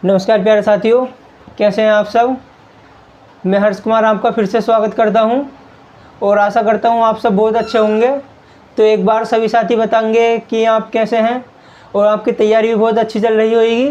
नमस्कार प्यारे साथियों, कैसे हैं आप सब। मैं हर्ष कुमार आपका फिर से स्वागत करता हूं और आशा करता हूं आप सब बहुत अच्छे होंगे। तो एक बार सभी साथी बताएंगे कि आप कैसे हैं और आपकी तैयारी भी बहुत अच्छी चल रही होगी,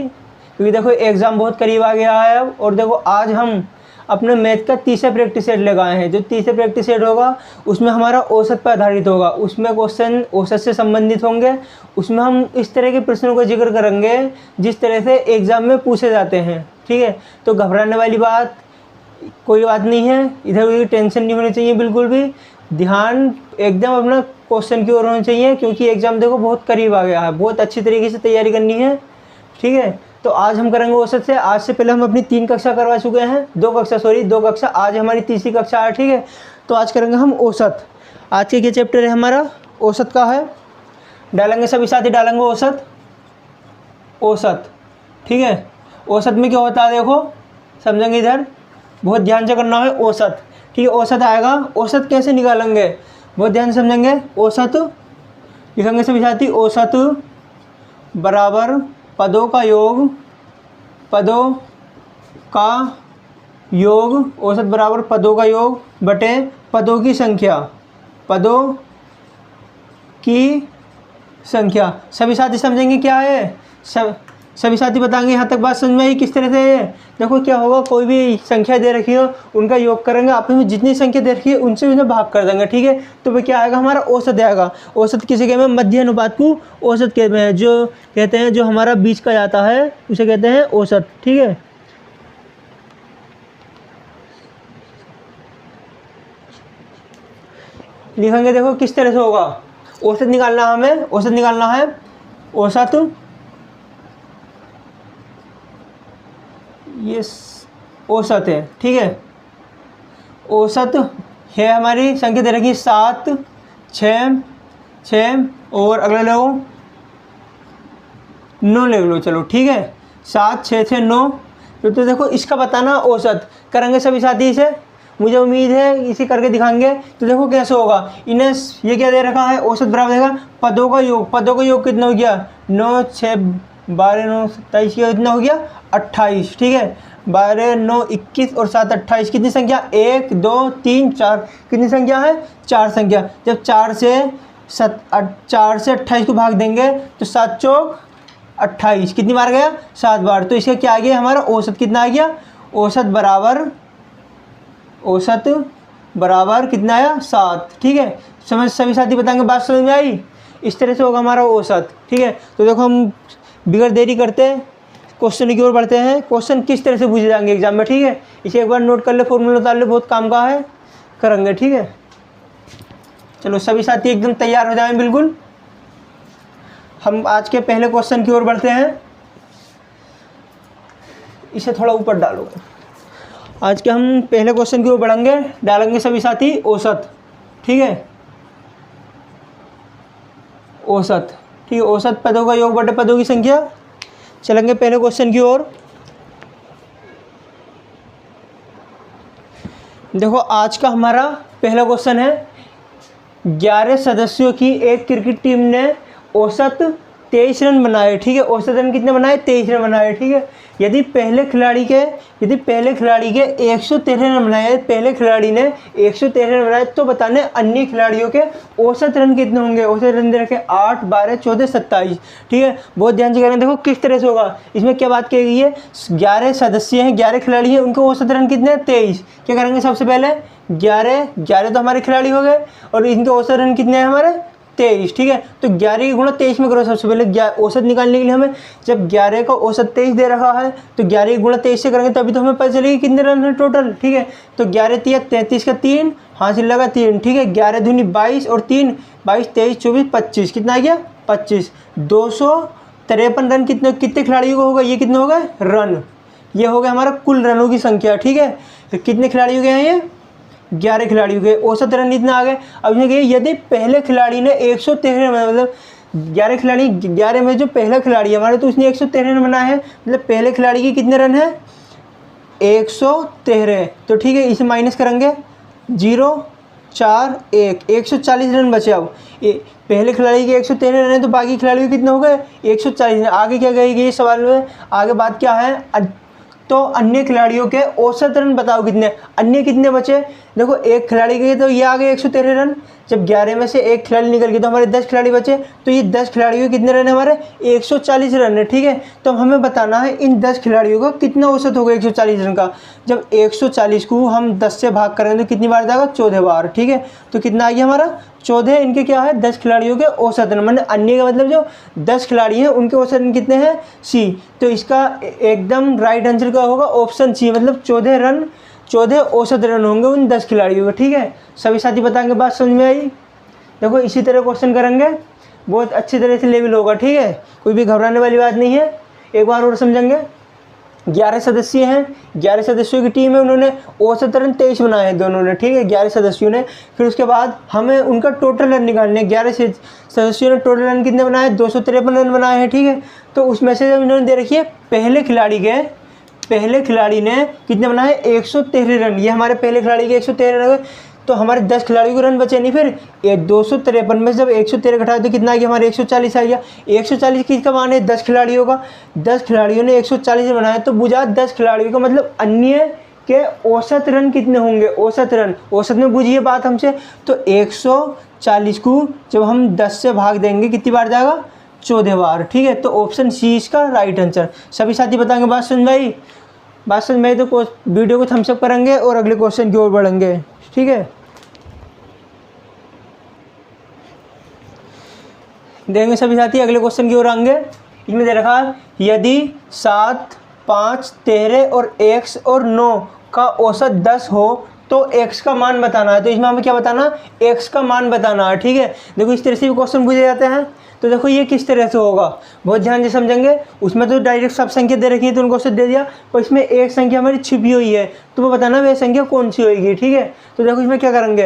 क्योंकि देखो एग्ज़ाम बहुत करीब आ गया है अब। और देखो आज हम अपने मैथ का तीसरा प्रैक्टिस सेट लगाए हैं। जो तीसरा प्रैक्टिस सेट होगा उसमें हमारा औसत पर आधारित होगा, उसमें क्वेश्चन औसत से संबंधित होंगे। उसमें हम इस तरह के प्रश्नों का जिक्र करेंगे जिस तरह से एग्ज़ाम में पूछे जाते हैं, ठीक है। तो घबराने वाली बात कोई बात नहीं है, इधर कोई टेंशन नहीं होनी चाहिए, बिल्कुल भी ध्यान एकदम अपना क्वेश्चन की ओर होना चाहिए, क्योंकि एग्ज़ाम देखो बहुत करीब आ गया है। बहुत अच्छी तरीके से तैयारी करनी है, ठीक है। तो आज हम करेंगे औसत से। आज से पहले हम अपनी 3 कक्षा करवा चुके हैं, 2 कक्षा। आज हमारी तीसरी कक्षा है, ठीक है। तो आज करेंगे हम औसत। आज के क्या चैप्टर है हमारा, औसत का है। डालेंगे सभी साथी, डालेंगे औसत, ठीक है। औसत में क्या होता है देखो, समझेंगे इधर, बहुत ध्यान से करना है औसत, ठीक है। औसत आएगा, औसत कैसे निकालेंगे बहुत ध्यान से समझेंगे। औसत लिखेंगे सभी साथी, औसत बराबर पदों का योग, औसत बराबर पदों का योग बटे पदों की संख्या। सभी साथी समझेंगे क्या है, सभी साथी बताएंगे यहाँ तक बात समझ में आई किस तरह से है। देखो क्या होगा, कोई भी संख्या दे रखी हो उनका योग करेंगे, आपस में जितनी संख्या दे रखी है उनसे उन्हें भाग कर देंगे, ठीक है। तो वह क्या आएगा, हमारा औसत आएगा। औसत किसे कहते हैं, मध्य अनुपात को औसत कहते हैं। जो कहते हैं जो हमारा बीच का जाता है उसे कहते हैं औसत, ठीक है। लिखेंगे देखो किस तरह से होगा, औसत निकालना हमें, औसत निकालना है। औसत ये औसत है, ठीक है। औसत है हमारी संख्या दे रखी 7, 6 और अगले लो 9 ले लो, चलो ठीक है। 7, 6, 9। तो देखो इसका बताना औसत करेंगे सभी साथी से, मुझे उम्मीद है इसे करके दिखाएंगे। तो देखो कैसे होगा, इन्हें ये क्या दे रखा है, औसत बराबर देगा पदों का योग कितना हो गया, 9, 6, 12, 9, 27 कितना हो गया 28, ठीक है। 12, 9, 21 और 7, 28 कितनी संख्या, 1, 2, 3, 4 कितनी संख्या है, 4 संख्या। जब 4 से 28 को भाग देंगे तो 7 चौक 28 कितनी बार गया, 7 बार। तो इसका क्या आ गया, हमारा औसत कितना आ गया, औसत बराबर कितना आया, 7, ठीक है। सभी साथी बताएंगे बात समझ में आई। इस तरह से होगा हमारा औसत, ठीक है। तो देखो हम बिगड़ देरी करते क्वेश्चन की ओर बढ़ते हैं। क्वेश्चन किस तरह से पूछे जाएंगे एग्जाम में, ठीक है। इसे एक बार नोट कर ले, फॉर्मूला उतार ले, बहुत काम का है, करेंगे, ठीक है। चलो सभी साथी एकदम तैयार हो जाएं बिल्कुल। हम आज के पहले क्वेश्चन की ओर बढ़ते हैं। इसे थोड़ा ऊपर डालो। आज के हम पहले क्वेश्चन की ओर बढ़ेंगे, डालेंगे सभी साथी औसत, ठीक है। औसत, ठीक है। औसत पदों का योग बटे पदों की संख्या। चलेंगे पहले क्वेश्चन की ओर। देखो आज का हमारा पहला क्वेश्चन है, 11 सदस्यों की एक क्रिकेट टीम ने औसत 23 रन बनाए, ठीक है। औसत रन कितने बनाए, 23 रन बनाए, ठीक है। यदि पहले खिलाड़ी के 113 रन बनाए, पहले खिलाड़ी ने 113 रन बनाए, तो बताने अन्य खिलाड़ियों के औसत रन कितने होंगे। औसत रन दे रखे 8, 12, 14, 27, ठीक है। बहुत ध्यान से करें, देखो किस तरह से होगा। इसमें क्या बात की गई है, 11 सदस्य हैं, 11 खिलाड़ी हैं, उनके औसत रन कितने हैं, 23। क्या करेंगे, सबसे पहले 11 तो हमारे खिलाड़ी हो गए और इनके औसत रन कितने हैं, हमारे 23, ठीक है। तो 11 गुणा 23 में करो। सबसे पहले औसत निकालने के लिए हमें, जब 11 का औसत 23 दे रखा है तो 11 गुणा 23 से करेंगे तभी तो हमें पता चलेगी कितने रन है टोटल, ठीक है। तो 11 तिया 33 का 3 हासिल लगा 3, ठीक है। 11 दूनी 22 और 3 22, 23, 24, 25 कितना आ गया 25। 253 रन कितने खिलाड़ियों को होगा, ये कितने हो गए रन, ये हो गया हमारा कुल रनों की संख्या, ठीक है। तो कितने खिलाड़ी हो गए हैं, ये 11 खिलाड़ी हो गए। औसत रन इतना आ गए। अब इसमें कहिए यदि पहले खिलाड़ी ने 113 मतलब 11 खिलाड़ी, 11 में जो पहला खिलाड़ी है हमारे, तो उसने 113 रन बनाए हैं, मतलब पहले खिलाड़ी के कितने रन है 113। तो ठीक है, इसे माइनस करेंगे 0, 4 1 140 रन बचे। अब पहले खिलाड़ी के 113 रन है तो बाकी खिलाड़ियों के कितने हो गए 140 रन। आगे क्या कहेगी इस सवाल में, आगे बात क्या है, तो अन्य खिलाड़ियों के औसत रन बताओ कितने, अन्य कितने बचे। देखो एक खिलाड़ी के तो ये आ गए 113 रन, जब 11 में से एक खिलाड़ी निकल गया तो हमारे 10 खिलाड़ी बचे, तो ये 10 खिलाड़ियों के कितने रन है हमारे 140 रन है। ठीक है, तो हमें बताना है इन 10 खिलाड़ियों का कितना औसत होगा 140 रन का। जब 140 को हम 10 से भाग करेंगे तो कितनी बार जाएगा 14 बार। ठीक है, तो कितना आ गया हमारा 14। इनके क्या है 10 खिलाड़ियों के औसत रन, मतलब अन्य का मतलब जो 10 खिलाड़ी हैं उनके औसत रन कितने हैं सी। तो इसका एकदम राइट आंसर क्या होगा ऑप्शन सी, मतलब 14 औसत रन होंगे उन 10 खिलाड़ियों के। ठीक है, सभी साथी बताएंगे, बात समझ में आई। देखो इसी तरह क्वेश्चन करेंगे, बहुत अच्छी तरह से लेवल होगा। ठीक है, कोई भी घबराने वाली बात नहीं है। एक बार और समझेंगे। 11 सदस्य हैं, 11 सदस्यों की टीम है, उन्होंने औसत रन 23 बनाए हैं दोनों ने। ठीक है, 11 सदस्यों ने। फिर उसके बाद हमें उनका टोटल रन निकालने, 11 सदस्यों ने टोटल रन कितने बनाए 253 रन बनाए हैं। ठीक है, तो उसमें से जब इन्होंने दे रखी है पहले खिलाड़ी ने कितने बनाए 113 रन, ये हमारे पहले खिलाड़ी के 113 रन, तो हमारे 10 खिलाड़ियों के रन बचे नहीं। फिर ये 253 में जब 113 घटाए तो कितना आ गया हमारे 140 आ गया। 140 किसका मान है 10 खिलाड़ियों का, 10 खिलाड़ियों ने 140 बनाए, तो बुझा 10 खिलाड़ियों का मतलब अन्य के औसत रन कितने होंगे, औसत रन, औसत में बुझिए बात हमसे। तो 140 को जब हम 10 से भाग देंगे कितनी बार जाएगा 14 बार। ठीक है, तो ऑप्शन सी इसका राइट आंसर। सभी साथी बताएंगे, बात समझ में आई। बात समझ में आई तो वीडियो को थम्स अप करेंगे और अगले क्वेश्चन की ओर बढ़ेंगे। ठीक है, देखेंगे सभी साथी अगले क्वेश्चन की ओर आएंगे। इसमें दे रखा है यदि 7 5 13 और x और 9 का औसत 10 हो तो x का मान बताना है। तो इसमें हमें क्या बताना, x का मान बताना है। ठीक है, देखो इस तरह से भी क्वेश्चन पूछे जाते हैं। तो देखो ये किस तरह से होगा, बहुत ध्यान से समझेंगे। उसमें तो डायरेक्ट सब संख्या दे रखी है तो उनको औसत दे दिया, पर इसमें एक संख्या हमारी छिपी हुई है, तो वो बताना वह संख्या कौन सी होगी। ठीक है, तो देखो इसमें क्या करेंगे,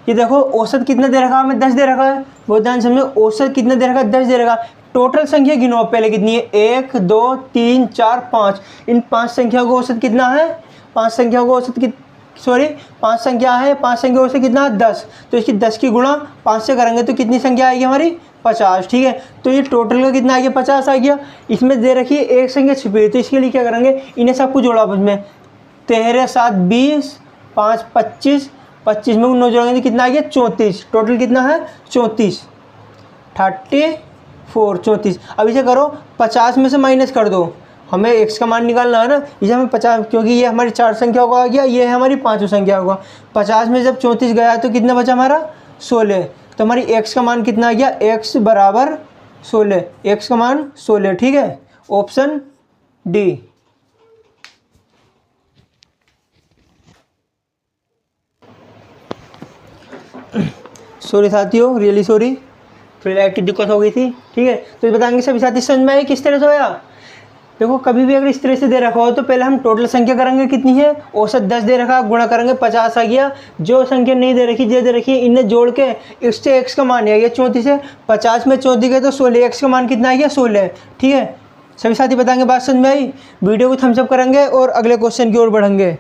ये देखो औसत कितना दे रखा है हमें 10 दे रखा है, बहुत ध्यान समझो। औसत कितना दे रखा है 10 दे रखा। टोटल संख्या गिनो पहले कितनी है 1 2 3 4 5, इन 5 संख्याओं का औसत कितना है, 5 संख्याओं का औसत 5 संख्या है, 5 संख्या औसत कितना है 10, तो इसकी 10 की गुणा 5 से करेंगे तो कितनी संख्या आएगी हमारी 50। ठीक है, तो ये टोटल का कितना आ गया 50 आ गया। इसमें दे रखी है एक संख्या छिपी है, तो इसके लिए क्या करेंगे, इन्हें सबको जोड़ा आपस में, 13 7 20 5 25, 25 में 9 जोड़ेंगे तो कितना आ गया 34। टोटल कितना है 34, 34। अब इसे करो 50 में से माइनस कर दो, हमें x का मान निकालना है ना, इसे हमें 50, क्योंकि ये हमारी 4 संख्याओं का आ गया, ये है हमारी 5 संख्या होगा। 50 में जब 34 गया तो कितना बचा हमारा 16, तो हमारी x का मान कितना आ गया, x बराबर 16, x का मान 16। ठीक है, ऑप्शन डी। सॉरी साथियों, रियली सॉरी, थोड़ी लाइट की दिक्कत हो गई थी। ठीक है, तो बताएंगे सभी साथी समझ में आए किस तरह से होया। देखो कभी भी अगर इस तरह से दे रखा हो तो पहले हम टोटल संख्या करेंगे कितनी है, औसत 10 दे रखा, गुणा करेंगे 50 आ गया। जो संख्या नहीं दे रखी दे रखी है, इन्हें जोड़ के इससे x का मान आ गया 34 है, 50 में 34 गए तो 16, x का मान कितना आ गया 16। ठीक है, सभी साथी बताएंगे, बात समझ में आई। वीडियो को थम्स अप करेंगे और अगले क्वेश्चन की ओर बढ़ेंगे।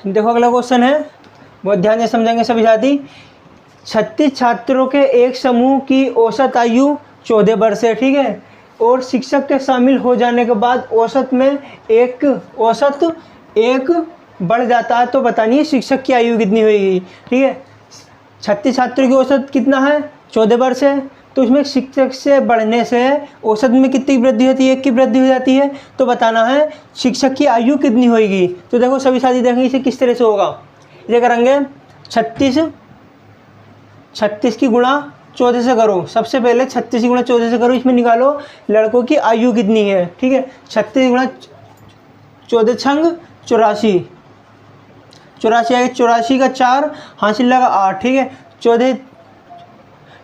देखो अगला क्वेश्चन है, बहुत ध्यान से समझेंगे सभी साथी। 36 छात्रों के एक समूह की औसत आयु 14 वर्ष है। ठीक है, और शिक्षक के शामिल हो जाने के बाद औसत में एक बढ़ जाता है, तो बताइए शिक्षक की आयु कितनी होगी। ठीक है, 36 छात्रों की औसत कितना है 14 वर्ष है, तो इसमें शिक्षक से बढ़ने से औसत में कितनी वृद्धि होती है, 1 की वृद्धि हो जाती है, तो बताना है शिक्षक की आयु कितनी होगी। तो देखो सभी साथी देखेंगे इसे किस तरह से होगा, इसे करेंगे 36 की गुणा 14 से करो। सबसे पहले 36 की गुणा 14 से करो, इसमें निकालो लड़कों की आयु कितनी है। ठीक है, 36 गुणा 14 छंग 84, 84 आएगा, 84 का 4 हासिल लगा 8। ठीक है,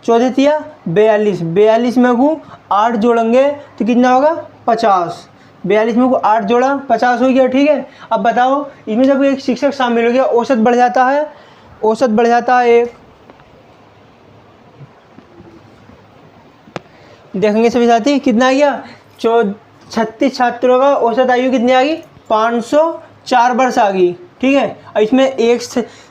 14 तिया 42, 42 में को 8 जोड़ेंगे तो कितना होगा 50, 42 में को 8 जोड़ा 50 हो गया। ठीक है, अब बताओ इसमें जब एक शिक्षक शामिल हो गया औसत बढ़ जाता है, औसत बढ़ जाता है एक। देखेंगे सभी साथी कितना आ गया 36 छात्रों का औसत आयु कितनी आ गई 504 वर्ष आ गई, ठीक है। और इसमें एक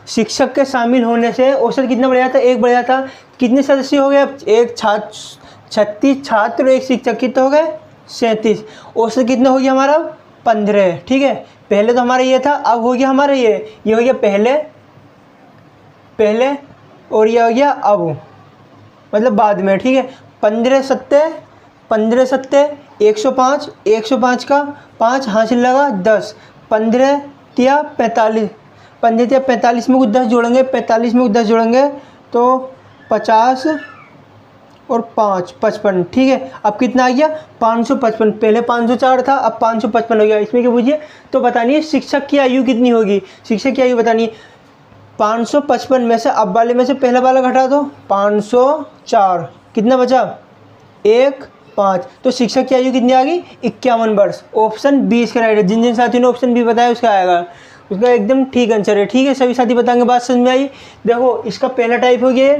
शिक्षक के शामिल होने से औसत कितना बढ़ जाता है, 1 बढ़ जाता। कितने सदस्य हो गए, एक छात्र 36 छात्र और एक शिक्षक, कितने हो गए 37। औसत कितना हो गया हमारा 15, ठीक है। पहले तो हमारा ये था, अब हो गया हमारा ये हो गया पहले और ये हो गया अब, मतलब बाद में, ठीक है। 15 सत्ते 105, 105 का 5 हासिल लगा 10, 15 तिया 45, 15 तिया 45 में कुछ 10 जोड़ेंगे, 45 में कुछ 10 जोड़ेंगे तो 50 और 5 55, ठीक है। अब कितना आ गया 555, पहले 504 था, अब 555 हो गया। इसमें क्या पूछिए तो बतानी है शिक्षक की आयु कितनी होगी, शिक्षक की आयु बतानी है। 555 में से अब वाले में से पहला वाला घटा दो, 504, कितना बचा 1 5, तो शिक्षक की आयु कितनी आ गई 51 वर्ष। ऑप्शन बी इसका राइट है। जिन जिन साथियों ने ऑप्शन बी बताया उसका आएगा, उसका एकदम ठीक आंसर है, ठीक है। सभी साथी बताएंगे, बात समझ में आई। देखो इसका पहला टाइप हो गया,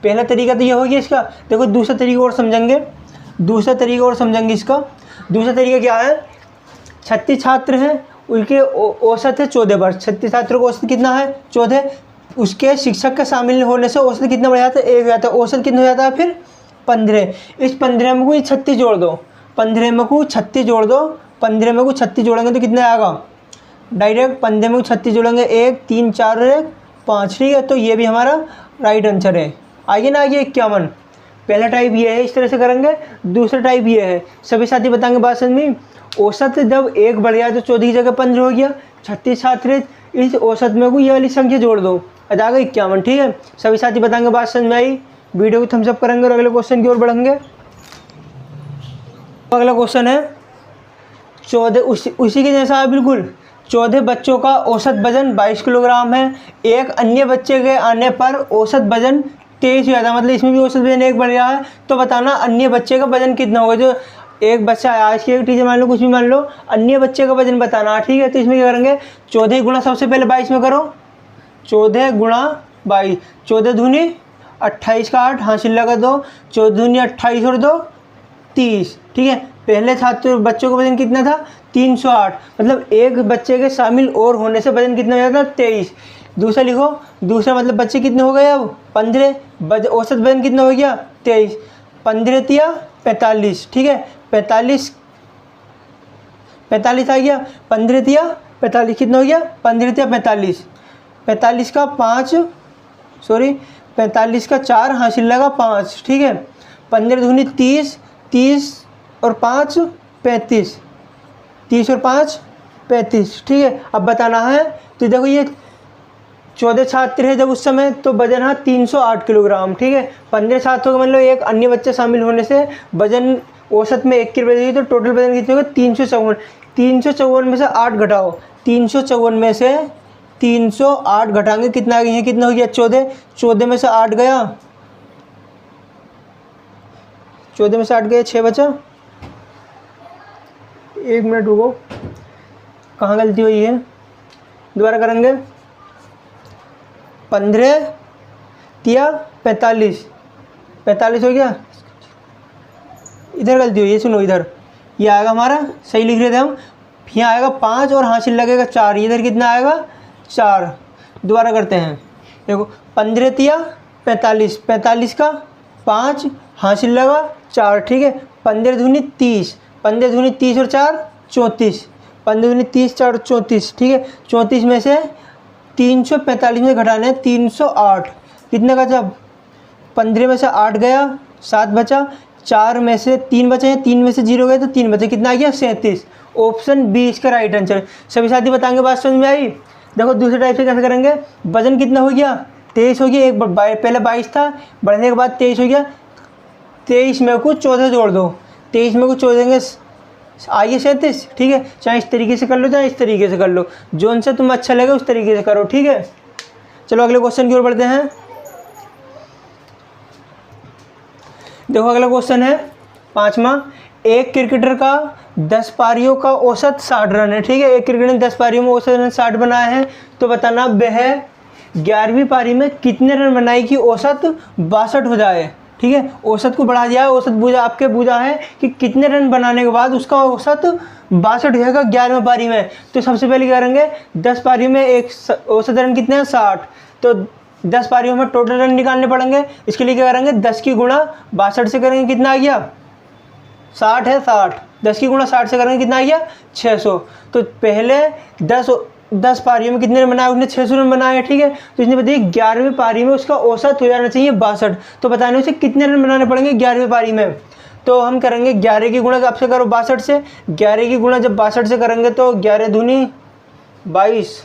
पहला तरीका तो ये हो गया इसका। देखो दूसरा तरीका और समझेंगे, इसका दूसरा तरीका क्या है। 36 छात्र हैं, उनके औसत है 14 वर्ष। 36 छात्रों का औसत कितना है 14, उसके शिक्षक का शामिल होने से औसत कितना बढ़ जाता है 1 हो जाता है। औसत कितना हो जाता है फिर 15। इस 15 में कोई 36 जोड़ दो, 15 में को 36 जोड़ दो, 15 में को 36 जोड़ेंगे तो कितना आएगा डायरेक्ट 15 में को 36 जोड़ेंगे 1 3 4 और 1 5, ठीक है। तो ये भी हमारा राइट आंसर है। आगे ना आगे 51, पहला टाइप ये है, इस तरह से करेंगे। दूसरा टाइप ये है, सभी साथी बताएंगे बात समझ में। औसत जब 1 बढ़ गया तो 14 की जगह 15 हो गया। 36 छात्र, इस औसत में को ये वाली संख्या जोड़ दो, आ जाएगा 51, ठीक है। सभी साथी बताएंगे बात समझ में आई। वीडियो को थम्स अप करेंगे और अगले क्वेश्चन की ओर बढ़ेंगे। अगला क्वेश्चन है 14, उसी के जैसा है बिल्कुल। 14 बच्चों का औसत वजन 22 किलोग्राम है। एक अन्य बच्चे के आने पर औसत वजन 23 हो जाता है, मतलब इसमें भी औसत वजन 1 बढ़ गया है। तो बताना अन्य बच्चे का वजन कितना होगा। जो एक बच्चा है, आज की एक टीचर मान लो, कुछ भी मान लो, अन्य बच्चे का वजन बताना, ठीक है। तो इसमें क्या करेंगे 14 गुणा सबसे पहले 22 में करो, 14 गुणा 22, 14 दूनी 28 का 8 हासिल लगा दो, 14 दूनी 28 और 2 30, ठीक है। पहले छात्र बच्चों का वजन कितना था 308, मतलब एक बच्चे के शामिल और होने से वजन कितना हो जाता 23। दूसरा लिखो, दूसरा मतलब बच्चे कितने हो गए अब 15, औसत वजन कितना हो गया 23, 15 तिया 45, ठीक है। 45 आ गया, 15 तिया 45 कितना हो गया 15 तिया 45, 45 का 5 सॉरी 45 का 4 हासिल लगा 5, ठीक है। 15 दूनी 30, 30 और 5 35, 30 और 5 35, ठीक है। अब बताना है तो देखो ये 14 छात्र है जब उस समय, तो वजन है 308 किलोग्राम, ठीक है। 15 छात्रों का मतलब एक अन्य बच्चे शामिल होने से वजन औसत में 1 किलो बढ़ेगी, तो टोटल वजन कितने होगा 354। 354 में से 8 घटाओ, 354 में से 308 घटाएंगे कितना आ गया है, कितना हो गया 14, 14 में से 8 गया, 14 में से 8 गया 6 बचा। 1 मिनट रुको, कहाँ गलती हुई है, दोबारा करेंगे। 15 तिया 45, 45 हो गया, इधर गलती हुई है, सुनो इधर, ये आएगा हमारा, सही लिख रहे थे हम, यहाँ आएगा 5 और हासिल लगेगा 4, इधर कितना आएगा 4। दोबारा करते हैं, देखो 15 तिया 45, 45 का 5 हासिल लगा 4, ठीक है। 15 दूनी 30, 15 दूनी 30 और 4 34, 15 दूनी 30 4 34, ठीक है। 34 में से 345 में घटाना है 308, कितने का जब 15 में से 8 गया 7 बचा, 4 में से 3 बचे हैं, 3 में से 0 गए तो 3 बचे, कितना आ गया 37। ऑप्शन बी इसका राइट आंसर। सभी साथी बताएंगे बात समझ में आई। देखो दूसरे टाइप से कैसे करेंगे, वजन कितना हो गया 23 हो गया, एक पहले 22 था, बढ़ने के बाद 23 हो गया, 23 में कुछ 14 जोड़ दो, 23 में कुछ 14 देंगे आइए 37, ठीक है। चाहे इस तरीके से कर लो चाहे इस तरीके से कर लो, जोन से तुम्हें अच्छा लगे उस तरीके से करो, ठीक है। चलो अगले क्वेश्चन की ओर बढ़ते हैं। देखो अगला क्वेश्चन है 5वां, एक क्रिकेटर का 10 पारियों का औसत 60 रन है, ठीक है। एक क्रिकेटर ने 10 पारियों में औसत रन 60 बनाया है, तो बताना वह 11वीं पारी में कितने रन बनाई कि औसत 62 हो जाए। ठीक है, औसत को बढ़ा दिया है। औसत बूझा आपके बूझा है कि कितने रन बनाने के बाद उसका औसत 62 होगा 11वें पारी में। तो सबसे पहले क्या करेंगे, 10 पारियों में एक औसत रन कितने हैं 60, तो 10 पारियों में टोटल रन निकालने पड़ेंगे। इसके लिए क्या करेंगे, 10 की गुणा 62 से करेंगे, कितना आ गया 60 है, 60 10 की गुणा 60 से करेंगे, कितना आ गया 600। तो पहले 10 पारियों में कितने रन बनाए उसने, 600 रन बनाए, ठीक है। तो इसने बताइए 11वीं पारी में उसका औसत हो जाना चाहिए 62। तो बताने उसे कितने रन बनाने पड़ेंगे 11वीं पारी में। तो हम करेंगे 11 की गुणा आपसे करो 62 से, 11 की गुणा जब 62 से करेंगे तो 11 दूनी 22,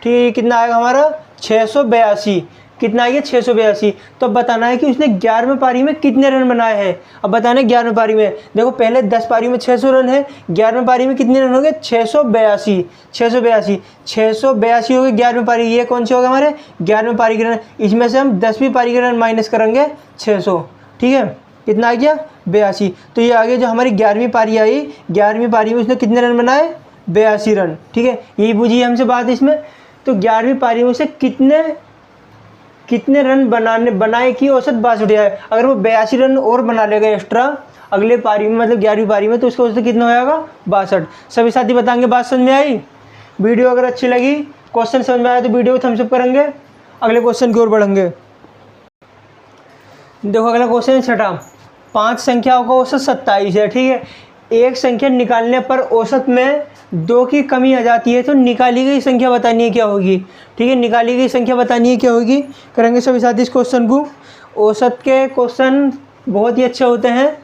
ठीक, कितना आएगा हमारा 682, कितना आएगा 682। तो अब बताना है कि उसने 11वें पारी में कितने रन बनाए हैं। अब बताना है 11वें पारी में, देखो पहले 10 पारी में 600 रन है, 11वें पारी में कितने रन हो गए 682, 682 हो गए 11वें पारी। ये कौन से हो गए हमारे 11वें पारी के रन, इसमें से हम 10वीं पारी के रन माइनस करेंगे 600, ठीक है, कितना आ गया 82। तो ये आगे जो हमारी 11वीं पारी आई, 11वीं पारी में उसने कितने रन बनाए 82 रन, ठीक है, यही पूछिए हमसे बात इसमें। तो 11वीं पारी में उसे कितने रन बनाए की औसत 62 है। अगर वो 82 रन और बना लेगा एक्स्ट्रा अगले पारी में, मतलब 11वीं पारी में, तो उसका औसत कितना होगा 62। सभी साथी बताएंगे बात समझ में आई। वीडियो अगर अच्छी लगी, क्वेश्चन समझ में आया तो वीडियो को थम्स अप करेंगे। अगले क्वेश्चन की ओर बढ़ेंगे। देखो अगला क्वेश्चन है छठा, 5 संख्याओं का औसत 27 है, ठीक है। एक संख्या निकालने पर औसत में 2 की कमी आ जाती है, तो निकाली गई संख्या बतानी है क्या होगी, ठीक है, निकाली गई संख्या बतानी है क्या होगी। करेंगे सभी साथी इस क्वेश्चन को। औसत के क्वेश्चन बहुत ही अच्छे होते हैं,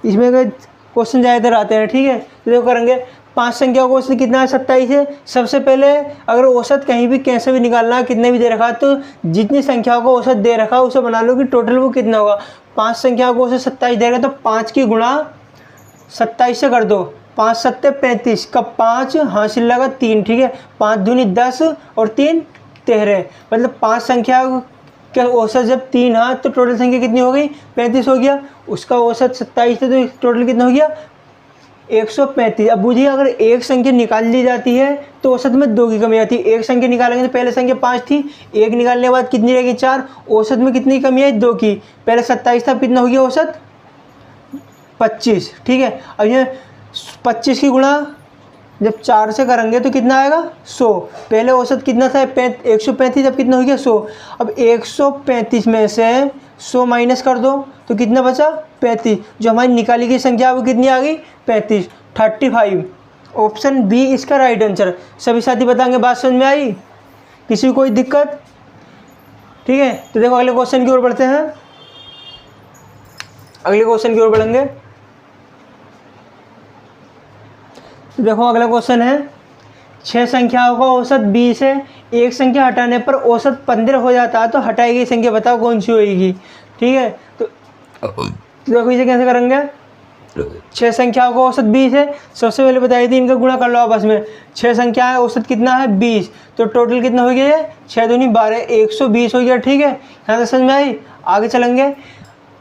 इसमें क्वेश्चन ज़्यादातर आते हैं, ठीक है। तो देखो करेंगे 5 संख्याओं का औसत कितना है 27 है। सबसे पहले अगर औसत कहीं भी कैसे भी निकालना है, कितने भी दे रखा है, तो जितनी संख्याओं का औसत दे रखा है उसे बना लो कि टोटल वो कितना होगा। 5 संख्याओं को औसत 27 देगा तो 5 की गुणा 27 से कर दो, 5 सत्ते 35 का 5 हासिल लगा 3, ठीक है, 5 दूनी 10 और 3 13, मतलब 5 संख्या के औसत जब 3 हाथ तो टोटल संख्या कितनी हो गई 35 हो गया। उसका औसत 27 है तो टोटल कितना हो गया 135। अब बुझिए अगर एक संख्या निकाल ली जाती है तो औसत में 2 की कमी आती है। एक संख्या निकालेंगे तो पहले संख्या 5 थी, एक निकालने के बाद कितनी रहेगी 4, औसत में कितनी कमी आई 2 की। पहले 27 था, कितना हो गया औसत 25, ठीक है। अब ये 25 की गुणा जब 4 से करेंगे तो कितना आएगा 100। पहले औसत कितना था 135, अब कितना हो गया 100। अब 135 में से 100 माइनस कर दो तो कितना बचा 35। जो हमारी निकाली गई संख्या वो कितनी आ गई 35, 35। ऑप्शन बी इसका राइट आंसर। सभी साथी बताएंगे बात समझ में आई, किसी को कोई दिक्कत, ठीक है। तो देखो अगले क्वेश्चन की ओर बढ़ते हैं। अगले क्वेश्चन की ओर बढ़ेंगे। देखो अगला क्वेश्चन है 6 संख्याओं का औसत 20 है, एक संख्या हटाने पर औसत 15 हो जाता है, तो हटाई गई संख्या बताओ कौन सी होगी, ठीक है। तो देखो इसे कैसे करेंगे, 6 संख्याओं का औसत 20 है, सबसे पहले बताई थी इनका गुणा कर लो आपस में। 6 संख्या है, औसत कितना है 20, तो टोटल कितना हो गया है 6 दूनी 12, 120 हो गया, ठीक है। यहाँ तक समझ में आई। आगे चलेंगे।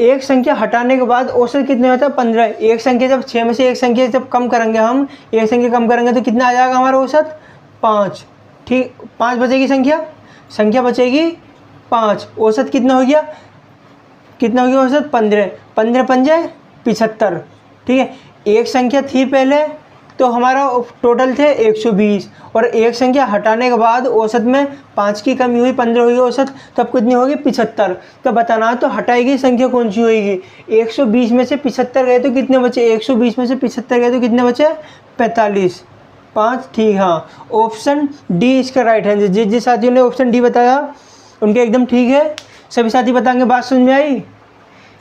एक संख्या हटाने के बाद औसत कितने होता है 15। एक संख्या जब 6 में से एक संख्या जब कम करेंगे, हम एक संख्या कम करेंगे तो कितना आ जाएगा हमारा औसत 5, ठीक। 5 बचेगी संख्या बचेगी 5, औसत कितना हो गया औसत 15, 15 पंजे 75, ठीक है। एक संख्या थी पहले तो हमारा टोटल थे 120, और एक संख्या हटाने के बाद औसत में 5 की कमी हुई 15 हुई औसत, तब कितनी होगी 75। तो बताना तो हटाई गई संख्या कौन सी होगी। 120 में से 75 गए तो कितने बचे, 120 में से 75 गए तो कितने बचे 45, 5, ठीक। हाँ, ऑप्शन डी इसका राइट है। जिस साथियों ने ऑप्शन डी बताया उनके एकदम ठीक है। सभी साथी बताएंगे बात समझ में आई।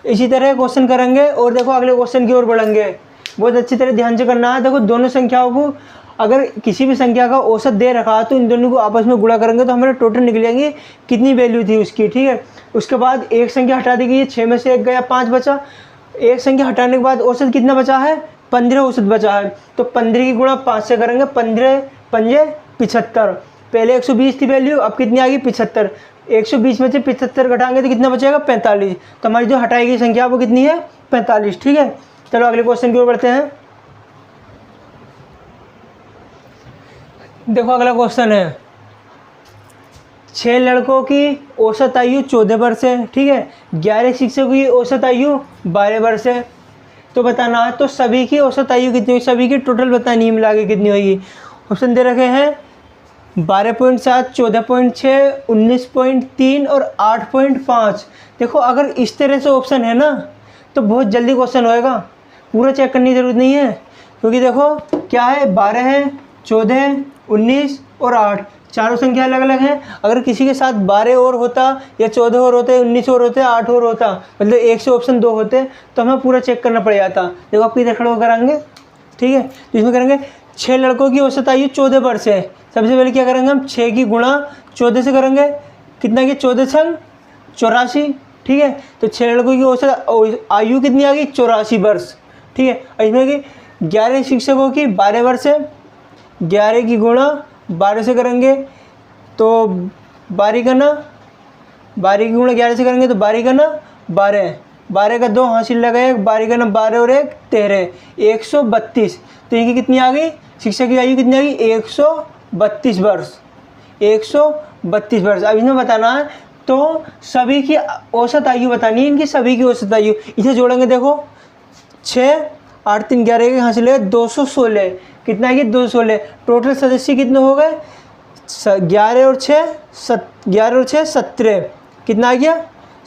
इसी तरह क्वेश्चन करेंगे और देखो अगले क्वेश्चन की ओर बढ़ेंगे। बहुत अच्छी तरह ध्यान से करना है। देखो दोनों संख्याओं को अगर किसी भी संख्या का औसत दे रखा है तो इन दोनों को आपस में गुणा करेंगे तो हमारे टोटल निकलेंगे कितनी वैल्यू थी उसकी, ठीक है। उसके बाद एक संख्या हटा दी गई, 6 में से 1 गया 5 बचा। एक संख्या हटाने के बाद औसत कितना बचा है 15 औसत बचा है, तो 15 की गुणा 5 से करेंगे, 15 पंजे 75। पहले 120 थी वैल्यू, अब कितनी आ गई 75। 120 में से 75 घटाएंगे तो कितना बचेगा 45। तो हमारी जो हटाई गई संख्या वो कितनी है 45, ठीक है। चलो अगले क्वेश्चन की ओर बढ़ते हैं। देखो अगला क्वेश्चन है 6 लड़कों की औसत आयु 14 वर्ष है, ठीक है। 11 शिक्षकों की औसत आयु 12 वर्ष है। तो बताना है तो सभी की औसत आयु कितनी होगी, सभी की टोटल बतानी है मिला के कितनी होगी। ऑप्शन दे रखे हैं 12.7, 14.6, 19.3 और 8.5। देखो अगर इस तरह से ऑप्शन है ना तो बहुत जल्दी क्वेश्चन होएगा, पूरा चेक करने की ज़रूरत नहीं है। क्योंकि देखो क्या है, 12 है, 14 है, 19 और 8, चारों संख्या अलग अलग हैं। अगर किसी के साथ 12 और होता या 14 और होते, 19 और होते, 8 और होता, मतलब एक से ऑप्शन 2 होते तो हमें पूरा चेक करना पड़ जाता। देखो आप किधर खड़े होकर करेंगे, ठीक है। तो इसमें करेंगे 6 लड़कों की औसत आयु 14 वर्ष है। सबसे पहले क्या करेंगे हम, 6 की गुणा 14 से करेंगे, कितना की 14 संग 84, ठीक है। तो 6 लड़कों की औसत आयु कितनी आ गई, 84 वर्ष, ठीक है। और इसमें कि 11 शिक्षकों की 12 वर्ष है, 11 की गुणा 12 से करेंगे तो 12 का ना, 12 की गुणा 11 से करेंगे तो 12 का ना 12, 12 का 2 हासिल लगाए, 12 का ना 12 और 1 13, 132। तो इनकी कितनी आ गई, शिक्षक की आयु कितनी आ गई, 132 वर्ष, 132 वर्ष। अब इसमें बताना है तो सभी की औसत आयु बतानी है, इनकी सभी की औसत आयु। इसे जोड़ेंगे, देखो 6 8 3 11 के हासिल है 216, कितना है कि 216। टोटल सदस्य कितने हो गए, 11 और 6 17, कितना आ गया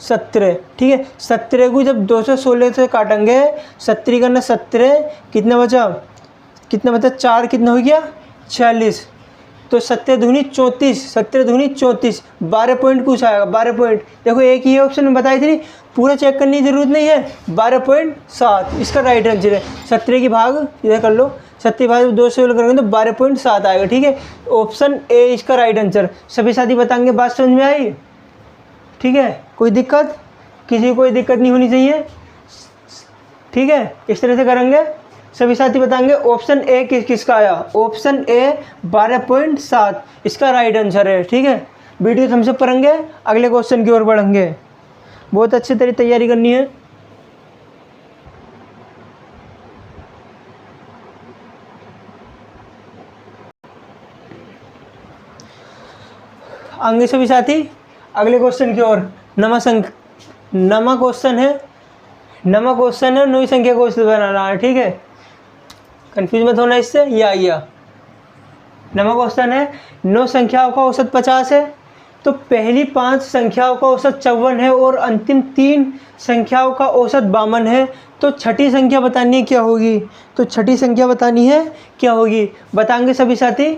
17, ठीक है। 17 को जब 216 से काटेंगे, 17 करना 17, कितना बचा, 4 कितना हो गया 46। तो 17 दूनी 34, 17 दूनी 34, 12 पॉइंट कुछ आएगा, 12 पॉइंट। देखो एक ही ऑप्शन में बताई थी, पूरा चेक करने की जरूरत नहीं है। 12.7 इसका राइट आंसर है। 17 की भाग इधर कर लो, 17 भाग 2 से करेंगे तो 12.7 आएगा, ठीक है। ऑप्शन ए इसका राइट आंसर। सभी साथी बताएंगे, बात समझ में आई, ठीक है। कोई दिक्कत, किसी को कोई दिक्कत नहीं होनी चाहिए, ठीक है। इस तरह से करेंगे, सभी साथी बताएंगे ऑप्शन ए किसका आया, ऑप्शन ए 12.7 इसका राइट आंसर है, ठीक है। वीडियो हमसे पढ़ेंगे, अगले क्वेश्चन की ओर बढ़ेंगे। बहुत अच्छी तरह तैयारी करनी है। आगे सभी साथी अगले क्वेश्चन की ओर। नमा क्वेश्चन है, 9वीं संख्या को बनाना है, ठीक है। कंफ्यूज मत होना इससे, या नमा क्वेश्चन है, 9 संख्याओं का औसत 50 है, तो पहली 5 संख्याओं का औसत 54 है और अंतिम 3 संख्याओं का औसत 52 है। तो छठी संख्या बतानी है क्या होगी, तो छठी संख्या बतानी है क्या होगी, बताएंगे सभी साथी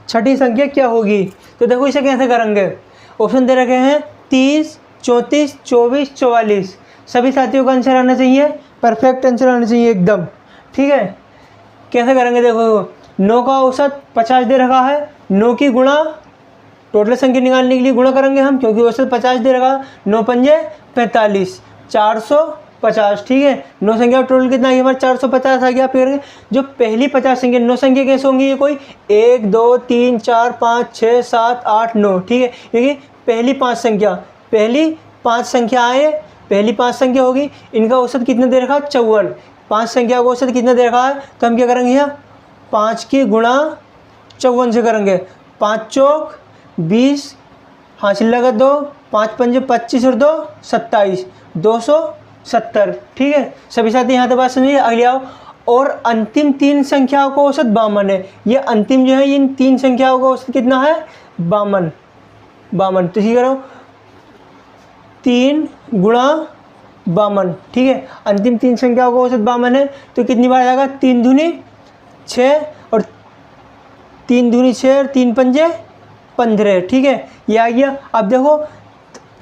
छठी संख्या क्या होगी। तो देखो इसे कैसे करेंगे, ऑप्शन दे रखे हैं 30, 34, 24, 44। सभी साथियों का आंसर आना चाहिए, परफेक्ट आंसर आना चाहिए एकदम, ठीक है। कैसे करेंगे, देखो 9 का औसत 50 दे रखा है, 9 की गुणा टोटल संख्या निकालने के लिए गुणा करेंगे हम, क्योंकि औसत 50 दे रखा, 9 पंजे 45, 450, ठीक है। 9 संख्या टोटल कितना है हमारा 450 आ गया। फिर जो पहली 50 संख्या, 9 संख्या कैसे होंगी, ये कोई 1 2 3 4 5 6 7 8 9, ठीक है। क्योंकि पहली 5 संख्या आए, पहली 5 संख्या होगी, इनका औसत कितना दे रखा है 54, 5 संख्या का औसत कितना दे रखा है, तो हम क्या करेंगे यहाँ 5 की गुणा 54 से करेंगे, 5 चौक 20 हासिल लगा 2, 5 पंजे 25 और 2 27, 270, ठीक है। सभी साथी यहाँ तक बात समझिए, अगले आओ। और अंतिम 3 संख्याओं का औसत 52 है। ये अंतिम जो है, इन 3 संख्याओं का औसत कितना है 52। तो ठीक करो 3 गुणा 52, ठीक है। अंतिम 3 संख्याओं का औसत 52 है, तो कितनी बार आएगा, 3 दूनी 6 और 3 दूनी 6 और 3 पंजे 15, ठीक है। ये आ गया। अब देखो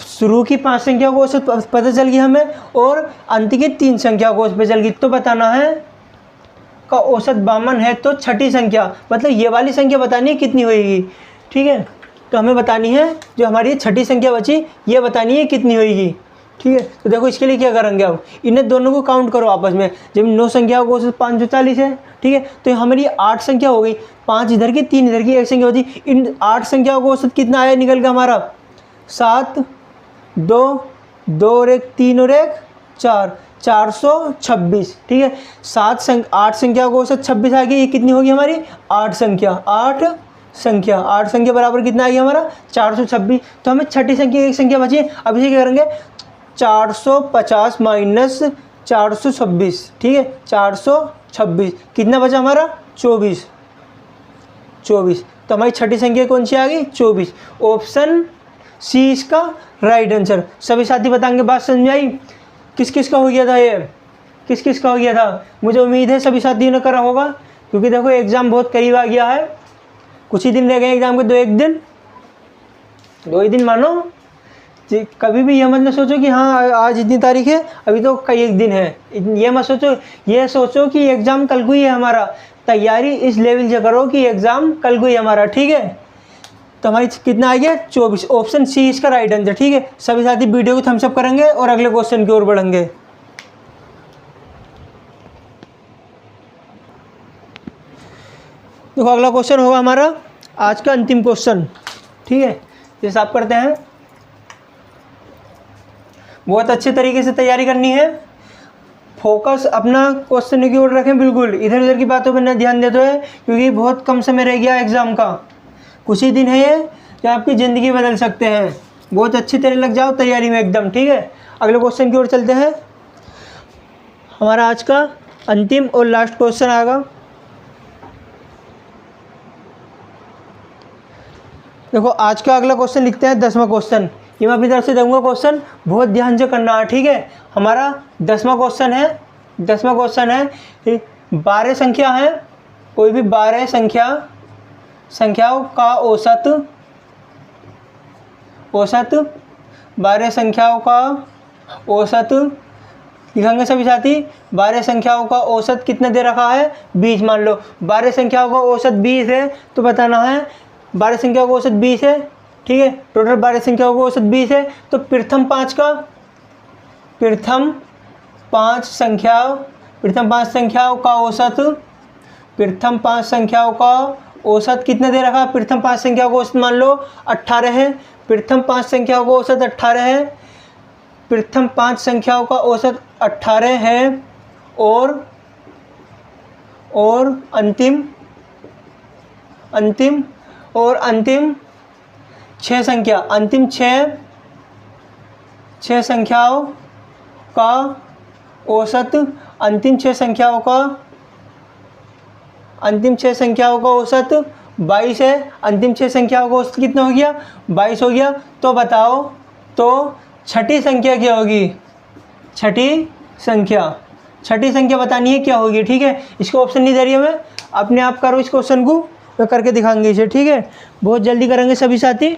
शुरू की 5 संख्या को औसत पता चल गई हमें, और अंत की 3 संख्या को औसत पता चल गई। तो बताना है का औसत 52 है, तो छठी संख्या मतलब ये वाली संख्या बतानी है कितनी होगी, ठीक है। तो हमें बतानी है जो हमारी छठी संख्या बची, ये बतानी है कितनी होगी, ठीक है। तो देखो इसके लिए क्या करेंगे, अब इन्हें दोनों को काउंट करो आपस में। जब 9 संख्याओं को औसत 540 है, ठीक है, तो हमारी 8 संख्या हो गई, 5 इधर की 3 इधर की, 1 संख्या होती। इन 8 संख्याओं को औसत कितना आया निकल गया हमारा 7 2 2 और 1 3 और 1 4, 426, ठीक है। 8 संख्या को औसत 26 आ गई, ये कितनी होगी हमारी 8 संख्या, 8 संख्या, 8 संख्या बराबर कितना आ गया हमारा 426। तो हमें छठी संख्या एक संख्या बची, अब इसे क्या करेंगे 450 माइनस 426, ठीक है 426, कितना बचा हमारा 24। तो हमारी छठी संख्या कौन सी आ गई 24। ऑप्शन सी इसका राइट आंसर। सभी साथी बताएंगे, बात समझ में आई? किस किस का हो गया था ये, किस किस का हो गया था? मुझे उम्मीद है सभी साथियों ने करा होगा, क्योंकि देखो एग्ज़ाम बहुत करीब आ गया है, कुछ ही दिन रह गए एग्ज़ाम के, 2 ही दिन मानो। कभी भी ये मत न सोचो कि हाँ आज इतनी तारीख है अभी तो कई एक दिन है, ये मत सोचो, ये सोचो कि एग्ज़ाम कल को ही है हमारा। तैयारी इस लेवल से करो कि एग्ज़ाम कल को ही हमारा, ठीक है। तो हमारी कितना आ गया 24, ऑप्शन सी इसका राइट आंसर, ठीक है। सभी साथी वीडियो को थम्स अप करेंगे और अगले क्वेश्चन की ओर बढ़ेंगे। देखो अगला क्वेश्चन होगा हमारा आज का अंतिम क्वेश्चन, ठीक है। जैसे आप करते हैं, बहुत अच्छे तरीके से तैयारी करनी है, फोकस अपना क्वेश्चन की ओर रखें, बिल्कुल इधर उधर की बातों पर न ध्यान देते हुए, क्योंकि बहुत कम समय रह गया एग्ज़ाम का, कुछ ही दिन है ये जो आपकी ज़िंदगी बदल सकते हैं। बहुत अच्छी तरह लग जाओ तैयारी में एकदम, ठीक है। अगले क्वेश्चन की ओर चलते हैं। हमारा आज का अंतिम और लास्ट क्वेश्चन आएगा। देखो आज का अगला क्वेश्चन लिखते हैं 10वां क्वेश्चन। ये मैं अपनी तरफ से दूंगा क्वेश्चन, बहुत ध्यान से करना है, ठीक है। हमारा 10वां क्वेश्चन है, 10वां क्वेश्चन है 12 संख्या है, कोई भी 12 संख्याओं का औसत 12 संख्याओं का औसत लिखेंगे सभी साथी। 12 संख्याओं का औसत कितना दे रखा है 20। मान लो 12 संख्याओं का औसत 20 है, तो बताना है 12 संख्याओं का औसत 20 है, ठीक है। टोटल 12 संख्याओं का औसत 20 है, तो प्रथम 5 संख्याओं का औसत कितना दे रखा है? प्रथम 5 संख्याओं का औसत मान लो 18 है, प्रथम 5 संख्याओं का औसत 18 है, प्रथम 5 संख्याओं का औसत 18 है, और अंतिम 6 संख्याओं का औसत, अंतिम 6 संख्याओं का औसत 22 है। अंतिम 6 संख्याओं का औसत कितना हो गया 22 हो गया। तो बताओ तो छठी संख्या क्या होगी? छठी संख्या बतानी है क्या होगी, ठीक है। इसको ऑप्शन नहीं दे रही है मैं, अपने आप करो इस क्वेश्चन को, मैं करके दिखाएंगे इसे, ठीक है। बहुत जल्दी करेंगे सभी साथी,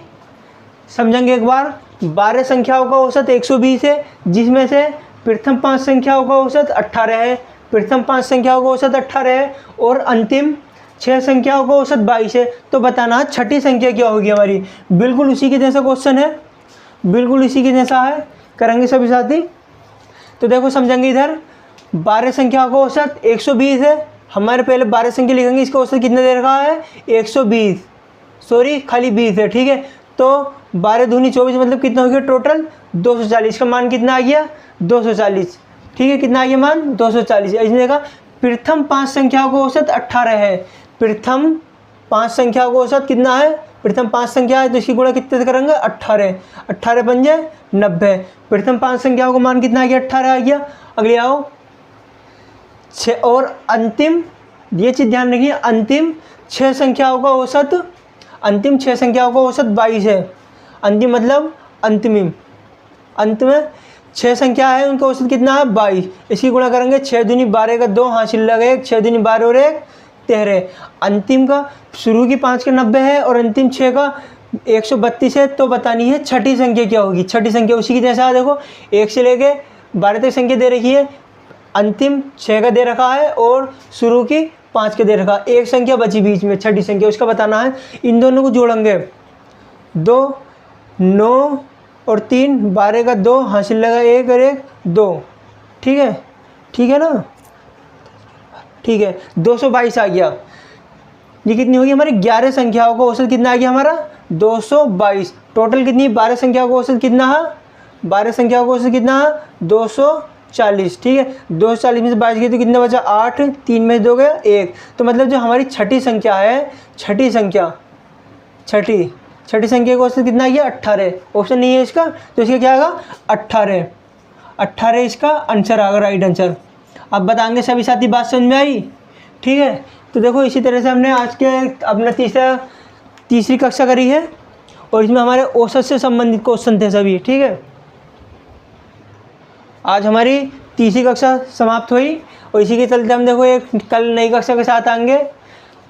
समझेंगे एक बार। 12 संख्याओं का औसत 120 है, जिसमें से प्रथम 5 संख्याओं का औसत 18 है, प्रथम 5 संख्याओं का औसत 18 है, और अंतिम 6 संख्याओं का औसत 22 है। तो बताना छठी संख्या क्या होगी हमारी। बिल्कुल उसी के जैसा क्वेश्चन है, बिल्कुल इसी के जैसा है, करेंगे सभी साथी। तो देखो समझेंगे, इधर 12 संख्याओं का औसत 120 है, हमारे पहले 12 संख्या लिखेंगे, इसका औसत कितना दे रखा है 120, सॉरी खाली 20 है, ठीक है। तो 12 दूनी 24 मतलब कितना हो गया टोटल 240, का मान कितना आ गया 240, ठीक है। कितना आ गया मान 240। इसमें देखा प्रथम 5 संख्याओं का औसत 18 है, प्रथम 5 संख्याओं का औसत कितना है, प्रथम 5 संख्या है तो इसकी गुणा कितने से करेंगे 18 पंजे 90। प्रथम 5 संख्याओं का मान कितना आ गया 18 आ गया। अगले आओ 6, और अंतिम, ये चीज़ ध्यान रखिए, अंतिम 6 संख्याओं का औसत 22 है। अंतिम मतलब अंतिम, अंत में 6 संख्या है उनका औसत कितना है 22। इसकी गुणा करेंगे 6 दूनी 12 का 2 हासिल लगे 1, 6 दूनी 12 और 1 13। अंतिम का शुरू की 5 का 90 है और अंतिम 6 का 132 है। तो बतानी है छठी संख्या क्या होगी। छठी संख्या उसी की जैसा है, देखो 1 से लेके 12 तक संख्या दे रखी है, अंतिम 6 का दे रखा है और शुरू की 5 का दे रखा है, एक संख्या बची बीच में छठी संख्या, उसका बताना है। इन दोनों को जोड़ेंगे 2 9 और 3 12 का 2 हासिल लगा 1 और 1 2, ठीक है, ठीक है ना, ठीक है। 222 आ गया। ये कितनी होगी हमारी 11 संख्याओं का औसत कितना आ गया हमारा 222। टोटल कितनी 12 संख्याओं का औसत कितना है, 12 संख्याओं का औसत कितना है 240, ठीक है। 240 में से 22 गई तो कितना बचा 8, 3 में से 2 गया 1। तो मतलब जो हमारी छठी संख्या है, छठी संख्या छठी संख्या का औसत कितना आ गया 18। ऑप्शन नहीं है इसका, तो इसका क्या आएगा 18 इसका आंसर आएगा, राइट आंसर। अब बताएंगे सभी साथी, बात समझ में आई? ठीक है, तो देखो इसी तरह से हमने आज के अपना तीसरी कक्षा करी है और इसमें हमारे औसत से संबंधित क्वेश्चन थे सभी। ठीक है, आज हमारी तीसरी कक्षा समाप्त हुई और इसी के चलते हम देखो एक कल नई कक्षा के साथ आएंगे।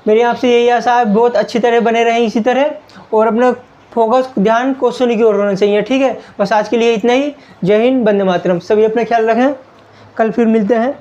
मेरी आपसे यही आशा है, बहुत अच्छी तरह बने रहें इसी तरह और अपना फोकस ध्यान क्वेश्चन की ओर होना चाहिए। ठीक है, बस आज के लिए इतना ही। जय हिंद, वंदे मातरम। सभी अपना ख्याल रखें, कल फिर मिलते हैं।